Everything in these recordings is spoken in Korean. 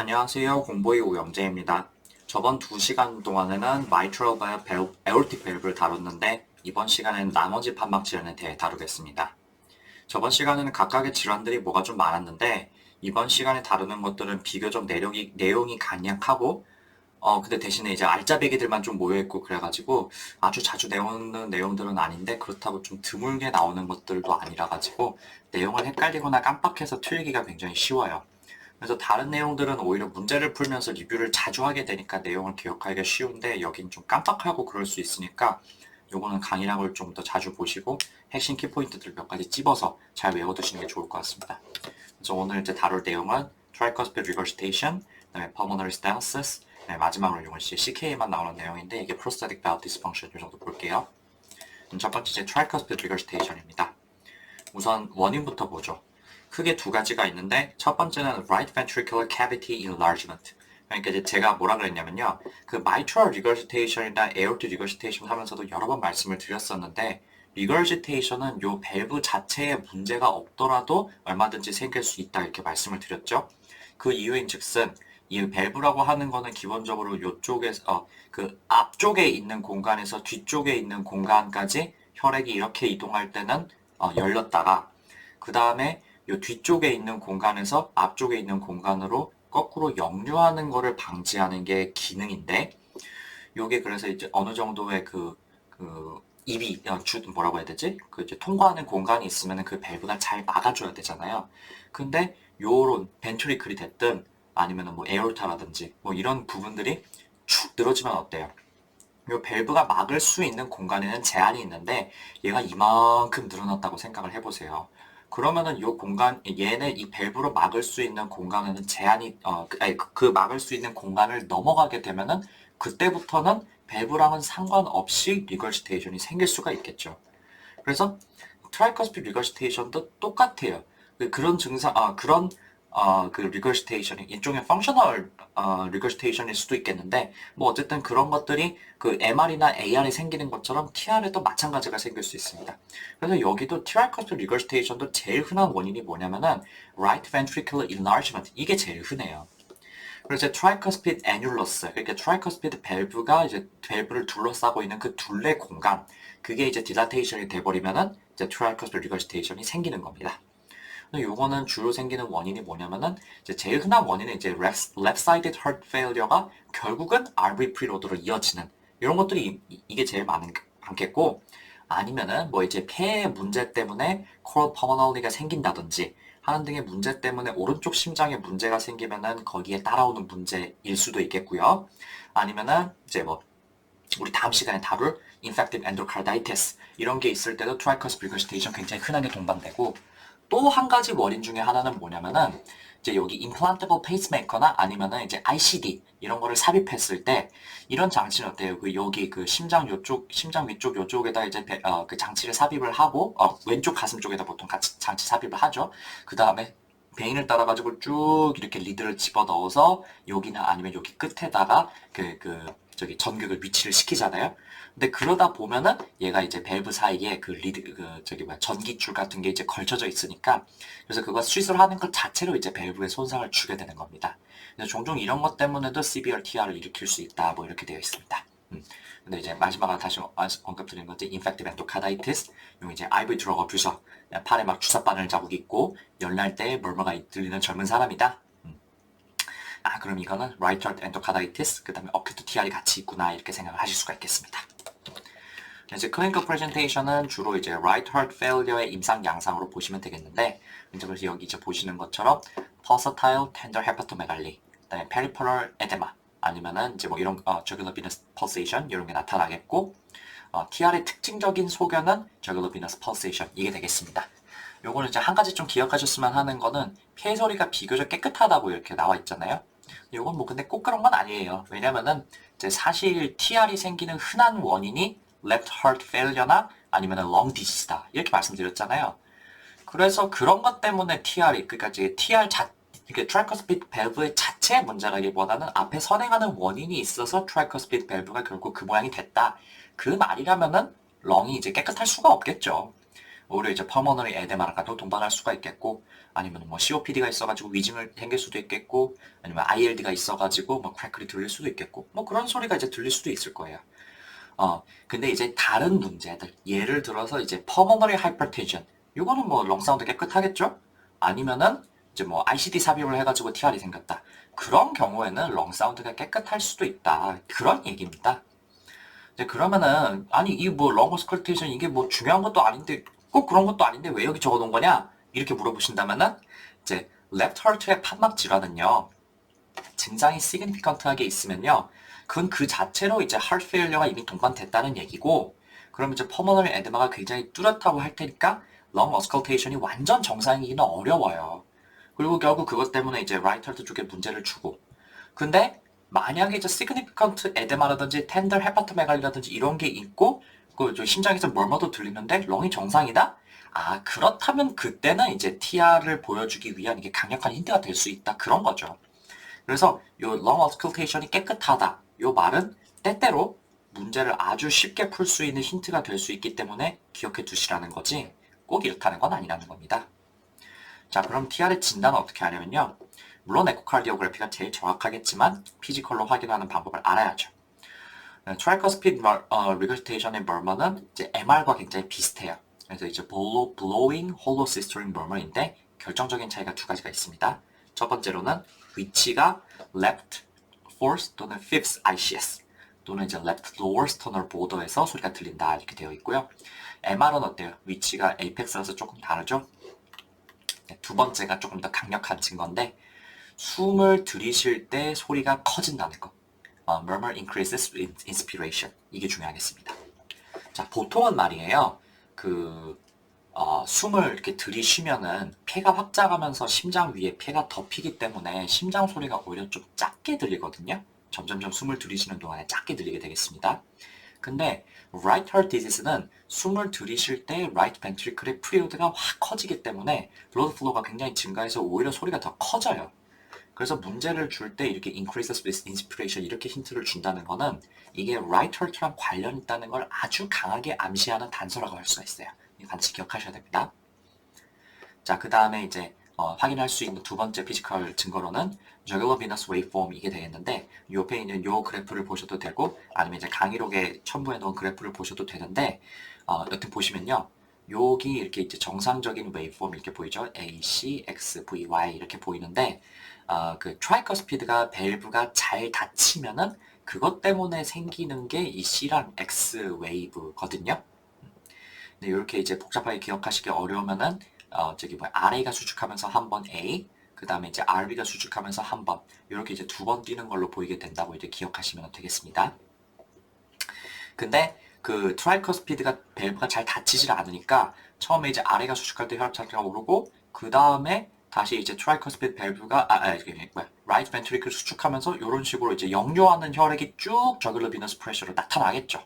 안녕하세요. 공보이 오영재입니다. 저번 2시간 동안에는 mitral valve, aortic valve를 다뤘는데 이번 시간에는 나머지 판막 질환에 대해 다루겠습니다. 저번 시간에는 각각의 질환들이 뭐가 좀 많았는데 이번 시간에 다루는 것들은 비교적 내용이 간략하고 근데 대신에 이제 알짜배기들만 좀 모여있고 그래가지고 아주 자주 나오는 내용들은 아닌데 그렇다고 좀 드물게 나오는 것들도 아니라 가지고 내용을 헷갈리거나 깜빡해서 틀리기가 굉장히 쉬워요. 그래서 다른 내용들은 오히려 문제를 풀면서 리뷰를 자주 하게 되니까 내용을 기억하기가 쉬운데 여긴 좀 깜빡하고 그럴 수 있으니까 요거는 강의량을 좀 더 자주 보시고 핵심 키포인트들 몇 가지 찝어서 잘 외워두시는 게 좋을 것 같습니다. 그래서 오늘 이제 다룰 내용은 tricuspid regurgitation, 그다음에 pulmonary stenosis, 마지막으로 이건 CK에만 나오는 내용인데 이게 prosthetic valve dysfunction 이 정도 볼게요. 첫 번째 이제 tricuspid regurgitation입니다. 우선 원인부터 보죠. 크게 두 가지가 있는데 첫 번째는 right ventricular cavity enlargement. 그러니까 이제 제가 뭐라 그랬냐면요. 그 mitral regurgitation이나 aortic regurgitation 하면서도 여러 번 말씀을 드렸었는데 regurgitation은 요 밸브 자체에 문제가 없더라도 얼마든지 생길 수 있다 이렇게 말씀을 드렸죠. 그 이유인즉슨 이 밸브라고 하는 거는 기본적으로 요쪽에서 그 앞쪽에 있는 공간에서 뒤쪽에 있는 공간까지 혈액이 이렇게 이동할 때는 열렸다가 그 다음에 이 뒤쪽에 있는 공간에서 앞쪽에 있는 공간으로 거꾸로 역류하는 거를 방지하는 게 기능인데 요게 그래서 이제 어느 정도의 입이 뭐라고 해야 되지? 그 이제 통과하는 공간이 있으면 그 밸브가 잘 막아줘야 되잖아요. 근데 요런 벤트리클이 됐든 아니면은 뭐 에어르타라든지 뭐 이런 부분들이 축 늘어지면 어때요? 요 밸브가 막을 수 있는 공간에는 제한이 있는데 얘가 이만큼 늘어났다고 생각을 해보세요. 그러면은 요 공간 얘네 이 밸브로 막을 수 있는 공간에는 제한이 그 막을 수 있는 공간을 넘어가게 되면은 그때부터는 밸브랑은 상관없이 리거시테이션이 생길 수가 있겠죠. 그래서 트라이커스피드 리거시테이션도 똑같아요. 그런 증상 그런 그 리거시테이션이 일종의 펑셔널 리거시테이션일 수도 있겠는데 뭐 어쨌든 그런 것들이 그 MR이나 AR이 생기는 것처럼 TR에도 마찬가지가 생길 수 있습니다. 그래서 여기도 트라이커스피드 리거시테이션도 제일 흔한 원인이 뭐냐면은 right ventricular enlargement 이게 제일 흔해요. 그래서 트라이커스피드 애뉴러스, 그러니까 트라이커스피드 밸브가 이제 밸브를 둘러싸고 있는 그 둘레 공간, 그게 이제 디라테이션이 돼버리면은 이제 트라이커스피드 리거시테이션이 생기는 겁니다. 요거는 주로 생기는 원인이 뭐냐면은 이제 제일 흔한 원인은 이제 left-sided heart failure가 결국은 RV preload로 이어지는 이런 것들이 이게 제일 많겠고 아니면은 뭐 이제 폐의 문제 때문에 coral pulmonally가 생긴다든지 하는 등의 문제 때문에 오른쪽 심장에 문제가 생기면은 거기에 따라오는 문제일 수도 있겠고요. 아니면은 이제 뭐 우리 다음 시간에 다룰 infective endocarditis 이런 게 있을 때도 tricuspid regurgitation 굉장히 흔하게 동반되고 또 한 가지 원인 중에 하나는 뭐냐면은 이제 여기 implantable pacemaker나 아니면은 이제 ICD 이런 거를 삽입했을 때 이런 장치는 어때요? 그 여기 그 심장 요쪽 심장 위쪽 요쪽에다 이제 그 장치를 삽입을 하고 왼쪽 가슴 쪽에다 보통 같이 장치 삽입을 하죠. 그 다음에 베인을 따라가지고 쭉 이렇게 리드를 집어 넣어서 여기나 아니면 여기 끝에다가 저기 전극을 위치를 시키잖아요. 근데 그러다 보면은 얘가 이제 밸브 사이에 그 리드 전기줄 같은 게 이제 걸쳐져 있으니까 그래서 그거 시술하는 것 자체로 이제 밸브에 손상을 주게 되는 겁니다. 그래서 종종 이런 것 때문에도 CBRTR을 일으킬 수 있다 뭐 이렇게 되어 있습니다. 근데 이제 마지막으로 다시 언급드리는 것이 infective endocarditis. 요 이제 IV 드러그 어뷰서. 팔에 막 주사바늘 자국이 있고 열날 때 멀머가 들리는 젊은 사람이다. 그럼 이거는 right heart endocarditis, 그 다음에 acute TR이 같이 있구나 이렇게 생각을 하실 수가 있겠습니다. 이제 clinical presentation은 주로 이제 right heart failure의 임상 양상으로 보시면 되겠는데 이제 그래서 여기 이제 보시는 것처럼 pulsatile tender hepatomegaly, 그다음에 peripheral edema 아니면은 이제 뭐 이런 jugular venous pulsation 이런 게 나타나겠고 TR의 특징적인 소견은 jugular venous pulsation 이게 되겠습니다. 요거는 이제 한 가지 좀 기억하셨으면 하는 거는 폐소리가 비교적 깨끗하다고 이렇게 나와 있잖아요. 요건 뭐 근데 꼭 그런 건 아니에요. 왜냐면은 이제 사실 TR이 생기는 흔한 원인이 left heart failure나 아니면 lung disease다 이렇게 말씀드렸잖아요. 그래서 그런 것 때문에 TR이 그러니까 이제 이게 tricuspid valve의 자체 문제라기보다는 앞에 선행하는 원인이 있어서 tricuspid valve가 결국 그 모양이 됐다. 그 말이라면은 렁이 이제 깨끗할 수가 없겠죠. 오히려 이제 퍼머너리 에데마랑도 동반할 수가 있겠고, 아니면 뭐 COPD가 있어가지고 위증을 생길 수도 있겠고, 아니면 ILD가 있어가지고 뭐 크래클이 들릴 수도 있겠고, 뭐 그런 소리가 이제 들릴 수도 있을 거예요. 근데 이제 다른 문제들, 예를 들어서 이제 퍼머너리 하이퍼텐션, 이거는 뭐 렁사운드 깨끗하겠죠? 아니면은 이제 뭐 ICD 삽입을 해가지고 TR이 생겼다. 그런 경우에는 렁사운드가 깨끗할 수도 있다. 그런 얘기입니다. 이제 그러면은 아니 이 뭐 렁어스컬테이션 이게 뭐 중요한 것도 아닌데 꼭 그런 것도 아닌데 왜 여기 적어놓은 거냐? 이렇게 물어보신다면은 이제 레프트 하트의 판막 질환은요. 증상이 시그니피컨트하게 있으면요. 그건 그 자체로 이제 하트 페일러가 이미 동반됐다는 얘기고 그럼 이제 퍼머널 에드마가 굉장히 뚜렷하고 할 테니까 렁 어스컬테이션이 완전 정상이기는 어려워요. 그리고 결국 그것 때문에 이제 라이트 하트 쪽에 문제를 주고 근데 만약에 이제 시그니피컨트 에데마라든지 텐덜 헤파토메갈리라든지 이런 게 있고 그 심장에서 멀머도 들리는데 렁이 정상이다? 아 그렇다면 그때는 이제 TR을 보여주기 위한 이게 강력한 힌트가 될 수 있다 그런 거죠. 그래서 요 렁 어스컬테이션이 깨끗하다 요 말은 때때로 문제를 아주 쉽게 풀 수 있는 힌트가 될 수 있기 때문에 기억해 두시라는 거지 꼭 이렇다는 건 아니라는 겁니다. 자 그럼 TR의 진단은 어떻게 하냐면요. 물론 에코카르디오그래피가 제일 정확하겠지만 피지컬로 확인하는 방법을 알아야죠. 트라이커스피드 리거시테이션의 머머는 이제 MR과 굉장히 비슷해요. 그래서 이제 blowing holosystolic murmur인데 결정적인 차이가 두 가지가 있습니다. 첫 번째로는 위치가 left fourth 또는 fifth ICS 또는 이제 left lower sternal border에서 소리가 들린다 이렇게 되어 있고요. MR은 어때요? 위치가 에이펙스라서 조금 다르죠? 두 번째가 조금 더 강력한 증거인데 숨을 들이쉴 때 소리가 커진다는 거. murmur increases with inspiration. 이게 중요하겠습니다. 자, 보통은 말이에요. 숨을 이렇게 들이쉬면은 폐가 확장하면서 심장 위에 폐가 덮이기 때문에 심장 소리가 오히려 좀 작게 들리거든요. 점점점 숨을 들이쉬는 동안에 작게 들리게 되겠습니다. 근데 right heart disease는 숨을 들이쉴 때 right ventricle의 프리오드가 확 커지기 때문에 blood flow가 굉장히 증가해서 오히려 소리가 더 커져요. 그래서 문제를 줄 때 이렇게 increases with inspiration 이렇게 힌트를 준다는 거는 이게 right heart랑 관련 있다는 걸 아주 강하게 암시하는 단서라고 할 수가 있어요. 이거 같이 기억하셔야 됩니다. 자, 그 다음에 이제 확인할 수 있는 두 번째 피지컬 증거로는 jugular venous waveform 이게 되겠는데 옆에 있는 요 그래프를 보셔도 되고 아니면 이제 강의록에 첨부해 놓은 그래프를 보셔도 되는데 여튼 보시면요. 여기 이렇게 이제 정상적인 웨이폼 이렇게 보이죠? A, C, X, V, Y 이렇게 보이는데 그 트라이커스피드가 밸브가 잘 닫히면은 그것 때문에 생기는 게 이 C랑 X 웨이브거든요. 근데 이렇게 이제 복잡하게 기억하시기 어려우면은 RA가 수축하면서 한 번 A, 그 다음에 이제 RB가 수축하면서 한 번, 이렇게 이제 두 번 뛰는 걸로 보이게 된다고 이제 기억하시면 되겠습니다. 근데 그 트라이커스피드가 밸브가 잘 닫히질 않으니까 처음에 이제 RA가 수축할 때 혈압 상태가 오르고 그 다음에 다시 이제 트라이커스피드 밸브가 라이트 벤트리클 수축하면서 이런 식으로 이제 역류하는 혈액이 쭉 저글러 비너스 프레셔로 나타나겠죠.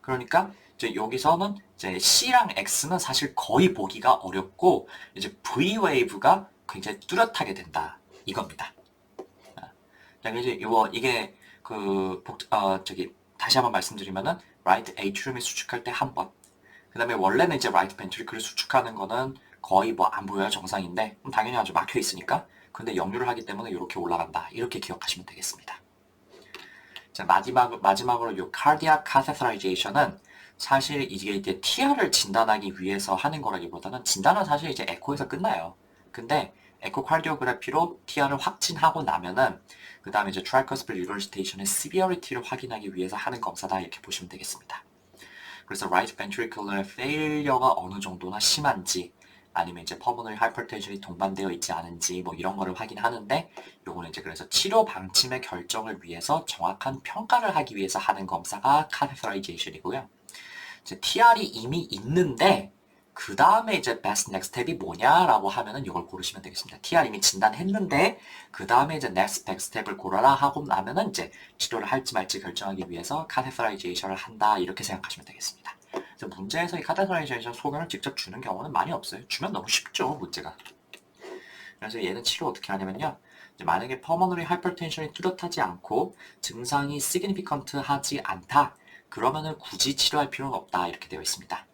그러니까 이제 여기서는 이제 C랑 X는 사실 거의 보기가 어렵고 이제 V 웨이브가 굉장히 뚜렷하게 된다 이겁니다. 자, 이제 이게 다시 한번 말씀드리면은 right atrium이 수축할 때 한 번. 그 다음에 원래는 이제 right ventricle을 수축하는 거는 거의 뭐 안 보여요 정상인데 당연히 아주 막혀 있으니까. 근데 역류를 하기 때문에 이렇게 올라간다. 이렇게 기억하시면 되겠습니다. 자, 마지막으로 이 cardiac catheterization은 사실 이게 이제 TR을 진단하기 위해서 하는 거라기보다는 진단은 사실 이제 에코에서 끝나요. 근데 에코카르디오그래피로 TR을 확진하고 나면은 그 다음에 이제 트라이커스피드 리거시테이션의 severity를 확인하기 위해서 하는 검사다 이렇게 보시면 되겠습니다. 그래서 right ventricular failure가 어느 정도나 심한지 아니면 이제 pulmonary hypertension이 동반되어 있지 않은지 뭐 이런 거를 확인하는데 요거는 이제 그래서 치료 방침의 결정을 위해서 정확한 평가를 하기 위해서 하는 검사가 catheterization이고요. 이제 TR이 이미 있는데 그 다음에 이제 best next step이 뭐냐라고 하면은 이걸 고르시면 되겠습니다. TR 이미 진단했는데 그 다음에 이제 next best step을 고르라 하고 나면은 이제 치료를 할지 말지 결정하기 위해서 catheterization을 한다 이렇게 생각하시면 되겠습니다. 그래서 문제에서 이 catheterization 소견을 직접 주는 경우는 많이 없어요. 주면 너무 쉽죠 문제가. 그래서 얘는 치료 어떻게 하냐면요. 만약에 pulmonary hypertension이 뚜렷하지 않고 증상이 significant하지 않다. 그러면은 굳이 치료할 필요는 없다 이렇게 되어 있습니다.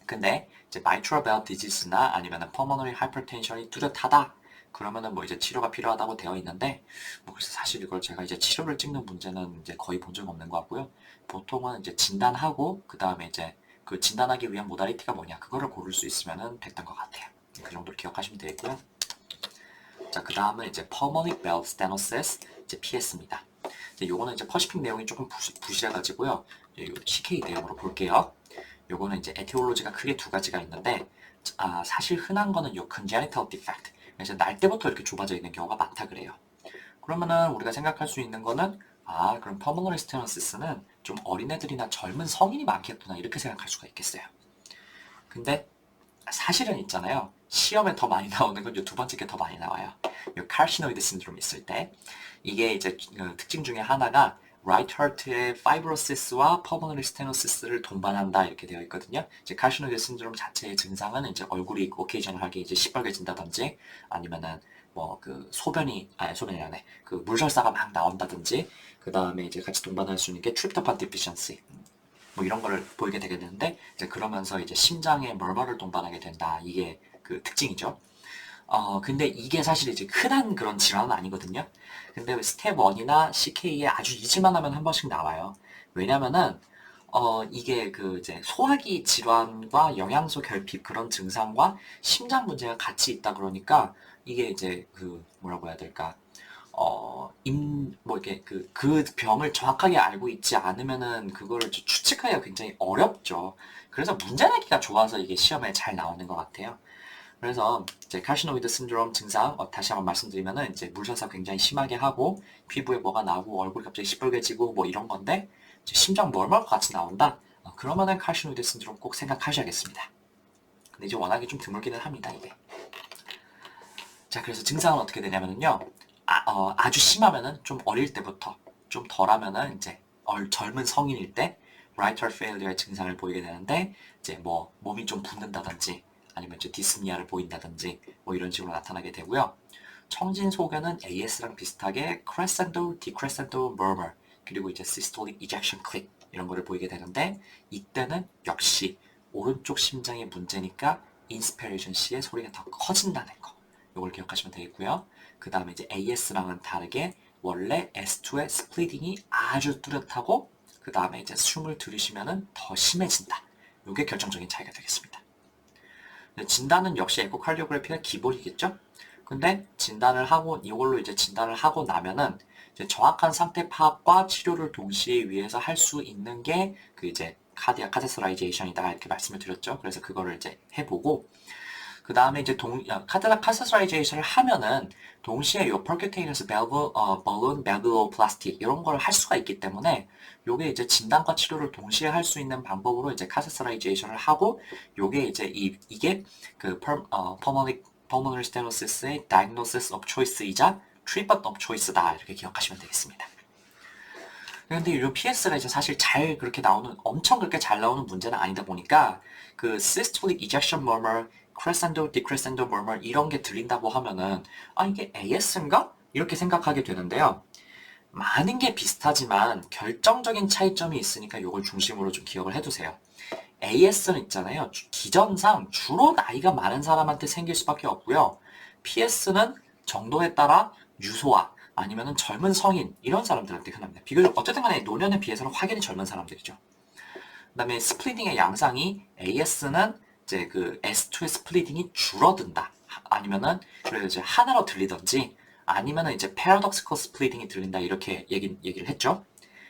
근데 이제 mitral valve disease나 아니면은 pulmonary hypertension이 뚜렷하다. 그러면은 뭐 이제 치료가 필요하다고 되어 있는데, 뭐 그래서 사실 이걸 제가 이제 치료를 찍는 문제는 이제 거의 본 적 없는 것 같고요. 보통은 이제 진단하고 그 다음에 이제 그 진단하기 위한 모다리티가 뭐냐 그거를 고를 수 있으면은 됐던 것 같아요. 그 정도로 기억하시면 되겠고요. 자, 그 다음은 이제 pulmonary valve stenosis, 이제 PS입니다. 이제 요거는 이제 퍼시픽 내용이 조금 부실해가지고요. CK 내용으로 볼게요. 요거는 이제 에티올로지가 크게 두 가지가 있는데, 사실 흔한 거는 요 congenital defect. 그래서 날 때부터 이렇게 좁아져 있는 경우가 많다 그래요. 그러면은 우리가 생각할 수 있는 거는, 그럼 pulmonary stenosis는 좀 어린애들이나 젊은 성인이 많겠구나 이렇게 생각할 수가 있겠어요. 근데 사실은 있잖아요. 시험에 더 많이 나오는 건 요 두 번째 게 더 많이 나와요. 요 카르시노이드 신드롬 있을 때 이게 이제 특징 중에 하나가 right heart의 fibrosis와 pulmonary stenosis를 동반한다 이렇게 되어 있거든요. 이제 카르시노이드 신드롬 자체의 증상은 이제 얼굴이 오케이저널하게 이제 시뻘개진다든지 아니면은 뭐 그 소변이 아니네 그 물설사가 막 나온다든지 그 다음에 이제 같이 동반할 수 있는 게 tryptophan deficiency 뭐 이런 거를 보이게 되게 되는데 이제 그러면서 이제 심장에 멀멀을 동반하게 된다. 이게 그 특징이죠. 근데 이게 사실 이제 흔한 그런 질환은 아니거든요. 근데 스텝 1이나 CK에 아주 잊을만 하면 한 번씩 나와요. 왜냐면은, 이게 그 이제 소화기 질환과 영양소 결핍 그런 증상과 심장 문제가 같이 있다 그러니까 이게 이제 그 뭐라고 해야 될까. 뭐 이렇게 그 병을 정확하게 알고 있지 않으면은 그거를 추측하기가 굉장히 어렵죠. 그래서 문제 내기가 좋아서 이게 시험에 잘 나오는 것 같아요. 그래서 이제 카시노이드 신드롬 증상 다시 한번 말씀드리면은 이제 물설사 굉장히 심하게 하고 피부에 뭐가 나고 얼굴이 갑자기 시뻘개지고 뭐 이런 건데 심장 멀멀 같이 나온다. 그러면은 카시노이드 신드롬 꼭 생각하셔야겠습니다. 근데 이제 워낙에 좀 드물기는 합니다 이게. 자, 그래서 증상은 어떻게 되냐면요. 아주 심하면은 좀 어릴 때부터 좀 덜하면은 이제 젊은 성인일 때 right heart failure 증상을 보이게 되는데 이제 뭐 몸이 좀 붓는다든지 아니면 이제 디스니아를 보인다든지 뭐 이런 식으로 나타나게 되고요. 청진 소견은 AS랑 비슷하게 crescendo, decrescendo murmur 그리고 이제 systolic ejection click 이런 거를 보이게 되는데 이때는 역시 오른쪽 심장의 문제니까 inspiration 시에 소리가 더 커진다는 거. 이걸 기억하시면 되겠고요. 그 다음에 이제 AS랑은 다르게 원래 S2의 스플리팅이 아주 뚜렷하고 그 다음에 이제 숨을 들이쉬면은 더 심해진다. 이게 결정적인 차이가 되겠습니다. 진단은 역시 에코칼리오그래피가 기본이겠죠? 근데 이걸로 이제 진단을 하고 나면은 이제 정확한 상태 파악과 치료를 동시에 위해서 할 수 있는 게 그 이제 카디아 카테스라이제이션이다 이렇게 말씀을 드렸죠. 그래서 그거를 이제 해보고 그 다음에 이제 카디아 카테스라이제이션을 하면은 동시에 요 percutaneous balloon valvuloplasty 이런 걸 할 수가 있기 때문에 요게 이제 진단과 치료를 동시에 할 수 있는 방법으로 이제 카테스라이제이션을 하고 요게 이제 이게 그 pulmonary stenosis의 diagnosis of choice이자 treatment of choice다 이렇게 기억하시면 되겠습니다. 근데 이 PS가 이제 사실 엄청 그렇게 잘 나오는 문제는 아니다 보니까 그 systolic ejection murmur, crescendo, decrescendo murmur 이런 게 들린다고 하면은 이게 AS인가? 이렇게 생각하게 되는데요. 많은 게 비슷하지만 결정적인 차이점이 있으니까 이걸 중심으로 좀 기억을 해두세요. AS는 있잖아요. 기전상 주로 나이가 많은 사람한테 생길 수밖에 없고요. PS는 정도에 따라 유소아 아니면은 젊은 성인 이런 사람들한테 흔합니다. 비교적 어쨌든 간에 노년에 비해서는 확연히 젊은 사람들이죠. 그다음에 스플리팅의 양상이 AS는 이제 그 S2의 스플리팅이 줄어든다. 아니면은 그래서 이제 하나로 들리든지 아니면은 이제 paradoxical splitting이 들린다 이렇게 얘기를 했죠.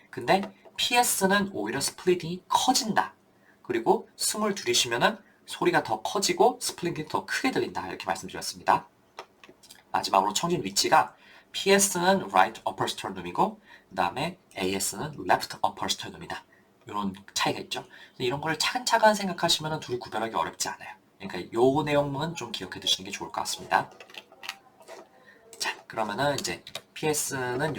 근데 PS는 오히려 스플리팅이 커진다. 그리고 숨을 들이쉬면은 소리가 더 커지고 스플리팅이 더 크게 들린다 이렇게 말씀드렸습니다. 마지막으로 청진 위치가 PS는 right upper sternum이고 그 다음에 AS는 left upper sternum이다. 이런 차이가 있죠. 이런 걸 차근차근 생각하시면 둘이 구별하기 어렵지 않아요. 그러니까 요 내용은 좀 기억해 두시는 게 좋을 것 같습니다. 자, 그러면은 이제 PS는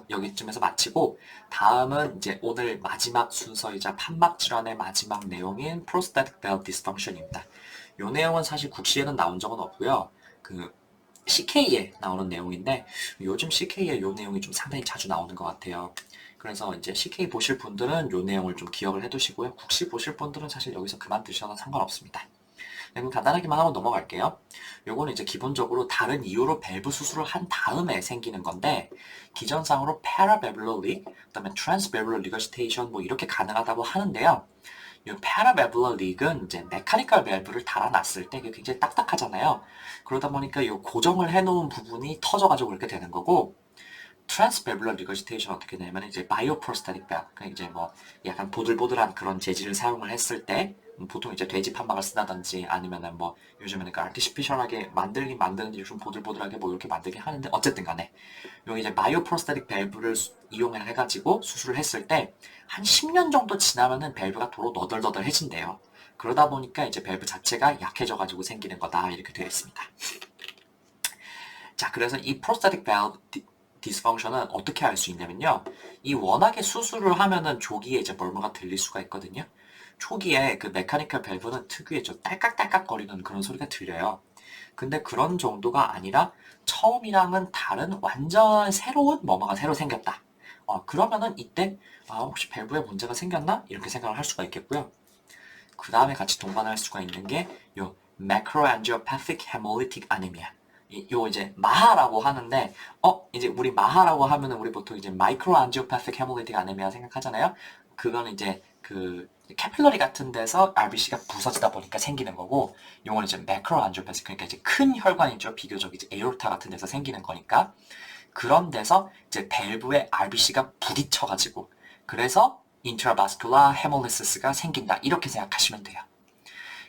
여기쯤에서 마치고 다음은 이제 오늘 마지막 순서이자 판막 질환의 마지막 내용인 prosthetic valve dysfunction입니다. 요 내용은 사실 국시에는 나온 적은 없고요. CK에 나오는 내용인데 요즘 CK에 요 내용이 좀 상당히 자주 나오는 것 같아요. 그래서 이제 CK 보실 분들은 요 내용을 좀 기억을 해두시고요. 국시 보실 분들은 사실 여기서 그만 두셔도 상관없습니다. 그럼 간단하게만 하고 넘어갈게요. 요거는 이제 기본적으로 다른 이유로 밸브 수술을 한 다음에 생기는 건데 기전상으로 paravalvular, 그다음에 transvalvular regurgitation 뭐 이렇게 가능하다고 하는데요. 이 paravalvular leak은 이제 메카니컬 밸브를 달아놨을 때 굉장히 딱딱하잖아요. 그러다 보니까 이 고정을 해놓은 부분이 터져가지고 그렇게 되는 거고 transvalvular regurgitation 어떻게 되냐면 이제 bioprosthetic valve, 그러니까 이제 뭐 약간 보들보들한 그런 재질을 사용을 했을 때 보통 이제 돼지 판막을 쓴다든지 아니면은 뭐 요즘에는 그 아티피셜하게 만드는지 좀 보들보들하게 뭐 이렇게 만들긴 하는데 어쨌든 간에 여기 이제 바이오프로스테틱 밸브를 이용을 해가지고 수술을 했을 때 한 10년 정도 지나면은 밸브가 도로 너덜너덜해진대요. 그러다 보니까 이제 밸브 자체가 약해져가지고 생기는 거다 이렇게 되어 있습니다. 자, 그래서 이 프로스테틱 밸브 디스펑션은 어떻게 알 수 있냐면요. 이 워낙에 수술을 하면은 조기에 이제 멀머가 들릴 수가 있거든요. 초기에 그 메카니컬 밸브는 특유의 좀 딸깍딸깍 거리는 그런 소리가 들려요. 근데 그런 정도가 아니라 처음이랑은 다른 완전 새로운 뭐뭐가 새로 생겼다. 그러면은 이때 혹시 밸브에 문제가 생겼나? 이렇게 생각을 할 수가 있겠고요. 그 다음에 같이 동반할 수가 있는 게 요 macroangiopathic hemolytic anemia. 요 이제 마하라고 하는데 이제 우리 마하라고 하면은 우리 보통 이제 microangiopathic hemolytic anemia 생각하잖아요. 그거는 이제 그 캐필러리 같은 데서 RBC가 부서지다 보니까 생기는 거고 요거는 이제 macroangiopathic 그러니까 이제 큰 혈관이죠. 비교적 이제 에오르타 같은 데서 생기는 거니까 그런 데서 이제 밸브에 RBC가 부딪혀가지고 그래서 인트라바스큘라 헤몰리시스가 생긴다 이렇게 생각하시면 돼요.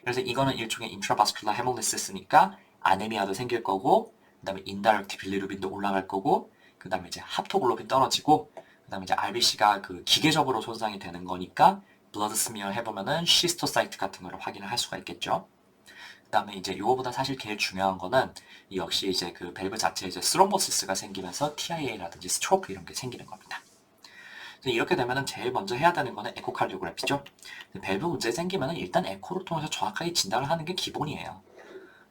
그래서 이거는 일종의 인트라바스큘라 헤몰리시스니까 아네미아도 생길 거고 그 다음에 인다이렉트 빌리루빈도 올라갈 거고 그 다음에 이제 합토글로빈 떨어지고 그 다음에 이제 RBC가 그 기계적으로 손상이 되는 거니까 블러드 스미어 해보면은 시스토사이트 같은 거를 확인을 할 수가 있겠죠. 그 다음에 이제 이거보다 사실 제일 중요한 거는 역시 이제 그 밸브 자체에 이제 스롬보시스가 생기면서 TIA라든지 스트로크 이런 게 생기는 겁니다. 이렇게 되면은 제일 먼저 해야 되는 거는 에코카르디오그래피죠. 밸브 문제 생기면은 일단 에코를 통해서 정확하게 진단을 하는 게 기본이에요.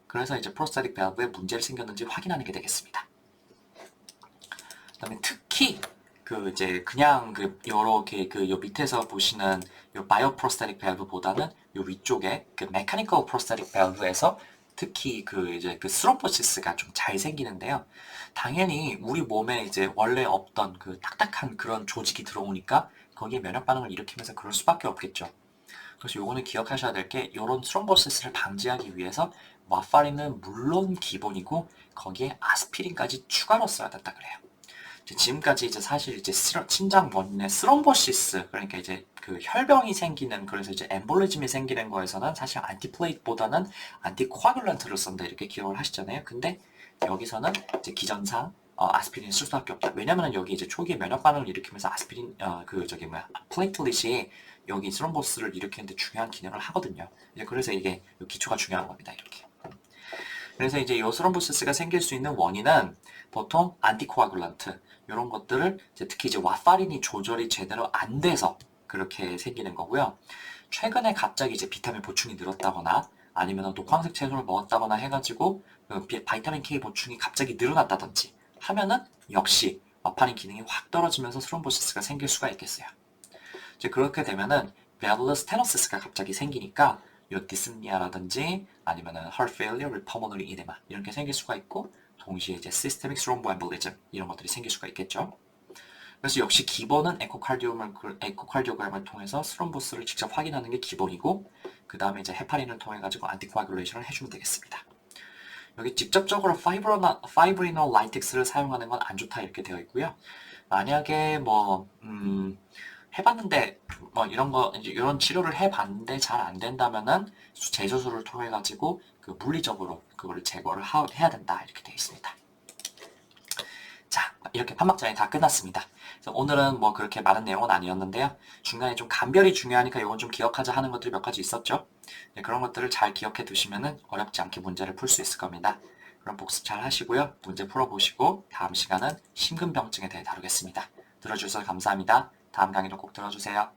그래서 이제 프로스타틱 밸브에 문제를 생겼는지 확인하는 게 되겠습니다. 그다음에 특히 그 이제 그냥 그 요렇게 그 요 밑에서 보시는 요 바이오 프로스타틱 밸브보다는 요 위쪽에 그 메카니컬 프로스타틱 밸브에서 특히 그 이제 그 스롬보시스가 좀 잘 생기는데요. 당연히 우리 몸에 이제 원래 없던 그 딱딱한 그런 조직이 들어오니까 거기에 면역 반응을 일으키면서 그럴 수밖에 없겠죠. 그래서 요거는 기억하셔야 될 게 요런 스롬보시스를 방지하기 위해서 와파린은 물론 기본이고 거기에 아스피린까지 추가로 써야 된다 그래요. 지금까지 이제 사실 이제 심장 원인의 스롬보시스 그러니까 이제 그 혈병이 생기는 그래서 이제 엠볼리즘이 생기는 거에서는 사실 안티플레이트보다는 안티코아귤란트를 쓴다 이렇게 기억을 하시잖아요. 근데 여기서는 이제 기전상 아스피린을 쓸 수밖에 없다. 왜냐면은 여기 이제 초기에 면역 반응을 일으키면서 아스피린 그 저기 뭐야 플레이틀릿이 여기 스롬보스를 일으키는데 중요한 기능을 하거든요. 이제 그래서 이게 기초가 중요한 겁니다. 이렇게. 그래서 이제 요 스롬보시스가 생길 수 있는 원인은 보통 안티코아굴란트 이런 것들을 특히 이제 와파린이 조절이 제대로 안 돼서 그렇게 생기는 거고요. 최근에 갑자기 이제 비타민 보충이 늘었다거나 아니면 녹황색 채소를 먹었다거나 해가지고 바이타민 K 보충이 갑자기 늘어났다든지 하면은 역시 와파린 기능이 확 떨어지면서 스롬보시스가 생길 수가 있겠어요. 이제 그렇게 되면은 밸브러 스테노시스가 갑자기 생기니까 요 디스니아라든지 아니면은 heart failure, pulmonary edema 이런 게 생길 수가 있고 동시에 이제 systemic thromboembolism 이런 것들이 생길 수가 있겠죠. 그래서 역시 기본은 에코카르디오그램을 통해서 스롬보스를 직접 확인하는 게 기본이고 그 다음에 이제 헤파린을 통해 가지고 안티코아귤레이션을 해주면 되겠습니다. 여기 직접적으로 파이브리놀 라이텍스를 사용하는 건 안 좋다 이렇게 되어 있고요. 만약에 뭐 해봤는데 뭐 이런 거 이제 이런 치료를 해봤는데 잘 안 된다면은 재수술을 통해 가지고 그 물리적으로 그거를 제거를 해야 된다 이렇게 되어 있습니다. 자, 이렇게 판막전이 다 끝났습니다. 그래서 오늘은 뭐 그렇게 많은 내용은 아니었는데요. 중간에 좀 간별이 중요하니까 이건 좀 기억하자 하는 것들이 몇 가지 있었죠. 네, 그런 것들을 잘 기억해 두시면은 어렵지 않게 문제를 풀 수 있을 겁니다. 그럼 복습 잘 하시고요. 문제 풀어보시고 다음 시간은 심근병증에 대해 다루겠습니다. 들어주셔서 감사합니다. 다음 강의도 꼭 들어주세요.